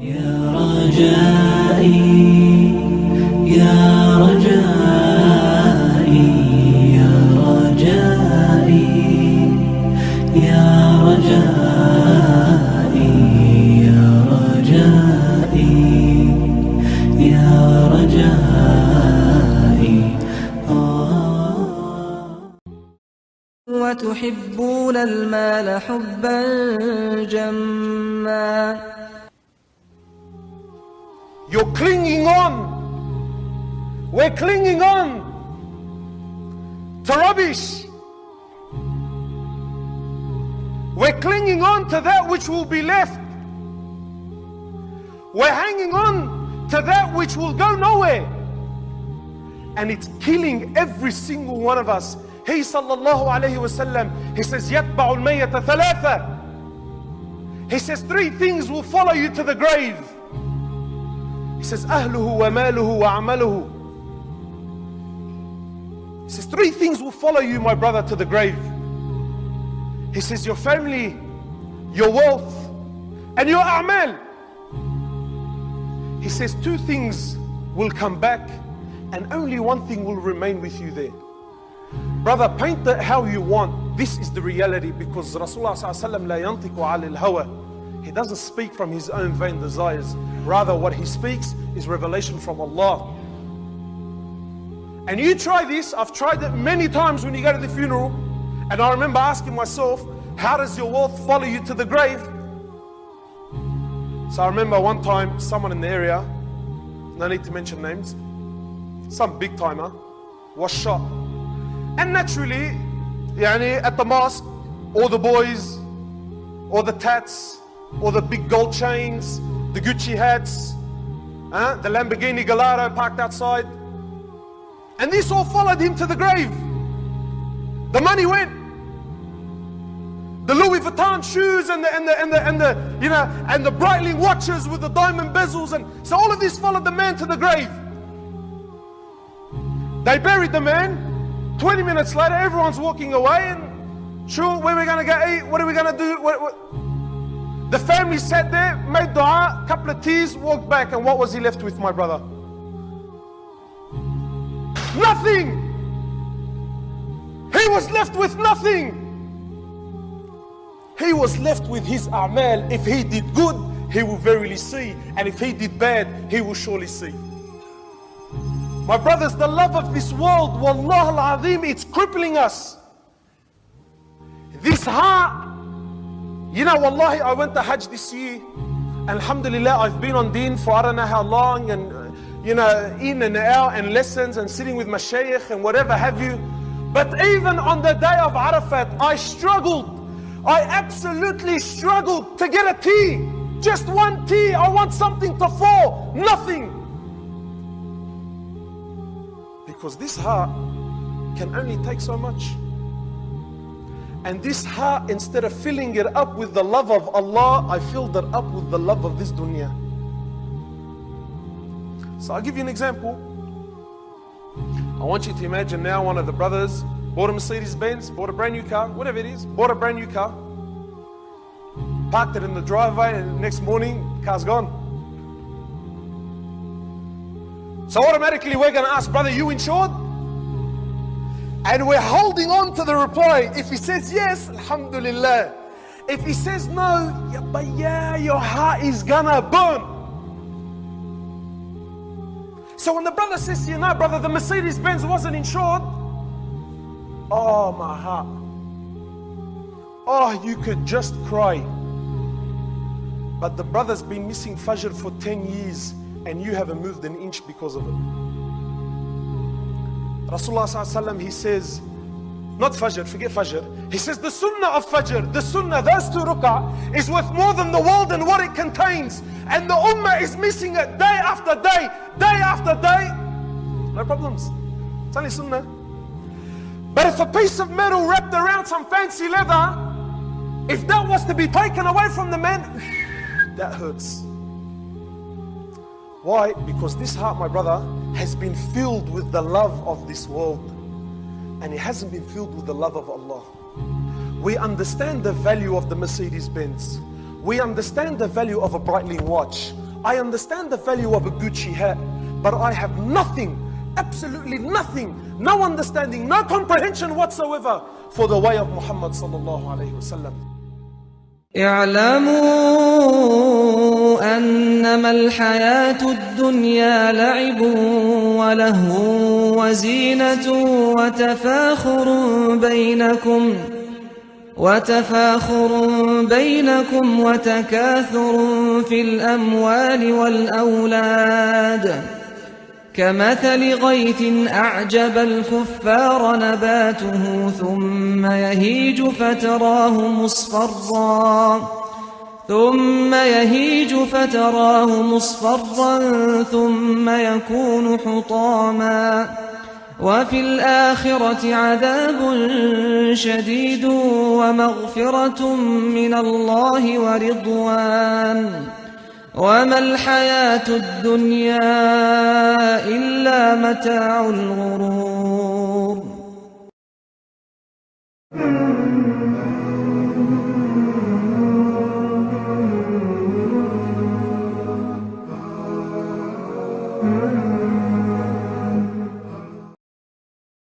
يا رجائي يا رجائي يا رجائي يا رجائي يا رجائي يا رجائي وتحبون المال حبا جما. You're clinging on. We're clinging on to rubbish. We're clinging on to that which will be left. We're hanging on to that which will go nowhere. And it's killing every single one of us. He sallallahu alayhi wasallam, he says, يَتْبَعُ الْمَيَّةَ ثَلَاثًا. He says, three things will follow you to the grave. He says, أهله وماله وعمله. He says, three things will follow you, my brother, to the grave. He says, your family, your wealth, and your a'mal. He says, two things will come back, and only one thing will remain with you there. Brother, paint it how you want. This is the reality, because Rasulullah sallallahu la yantiqu alil hawa. He doesn't speak from his own vain desires. Rather, what he speaks is revelation from Allah. And you try this. I've tried it many times when you go to the funeral. And I remember asking myself, how does your wealth follow you to the grave? So I remember one time, someone in the area, no need to mention names, some big timer, was shot. And naturally, at the mosque, all the boys, all the tats, all the big gold chains, the Gucci hats, the Lamborghini Gallardo parked outside. And this all followed him to the grave. The money went. The Louis Vuitton shoes and the Breitling watches with the diamond bezels, and so all of this followed the man to the grave. They buried the man. 20 minutes later, everyone's walking away, and sure, where are we gonna go eat? What are we gonna do? The family sat there, made dua, couple of tears, walked back, and what was he left with, my brother? Nothing! He was left with nothing! He was left with his a'mal. If he did good, he will verily see, and if he did bad, he will surely see. My brothers, the love of this world, wallah al-azim, it's crippling us. This heart, wallahi, I went to Hajj this year. Alhamdulillah, I've been on deen for I don't know how long, and in and out, and lessons, and sitting with my Sheikh, and whatever have you. But even on the day of Arafat, I struggled. I absolutely struggled to get a tea. Just one tea. I want something to fall. Nothing. Because this heart can only take so much. And this heart, instead of filling it up with the love of Allah, I filled it up with the love of this dunya. So I'll give you an example. I want you to imagine now one of the brothers bought a Mercedes Benz, bought a brand new car, whatever it is, bought a brand new car, parked it in the driveway, and the next morning, the car's gone. So automatically we're going to ask, brother, you insured? And we're holding on to the reply. If he says yes, alhamdulillah. If he says no, but your heart is going to burn. So when the brother says, brother, the Mercedes Benz wasn't insured. Oh, my heart. Oh, you could just cry. But the brother's been missing Fajr for 10 years. And you haven't moved an inch because of it. Rasulullah sallallahu alaihi wasallam, he says, not Fajr, forget Fajr. He says the Sunnah of Fajr, the Sunnah, those 2 rak'ah, is worth more than the world and what it contains. And the Ummah is missing it day after day, day after day. No problems. It's only Sunnah. But if a piece of metal wrapped around some fancy leather, if that was to be taken away from the man, that hurts. Why? Because this heart, my brother, has been filled with the love of this world, and it hasn't been filled with the love of Allah. We understand the value of the Mercedes Benz. We understand the value of a Breitling watch. I understand the value of a Gucci hat, but I have nothing, absolutely nothing, no understanding, no comprehension whatsoever for the way of Muhammad sallallahu alayhi wasallam. اعلموا أنما الحياة الدنيا لعب ولهو وزينة وتفاخر بينكم وتكاثر في الأموال والأولاد كمثل غيث أعجب الكفار نباته ثم يهيج فتراه مصفرا ثم يكون حطاما وفي الآخرة عذاب شديد ومغفرة من الله ورضوان وما الحياة الدنيا إلا متاع الغرور.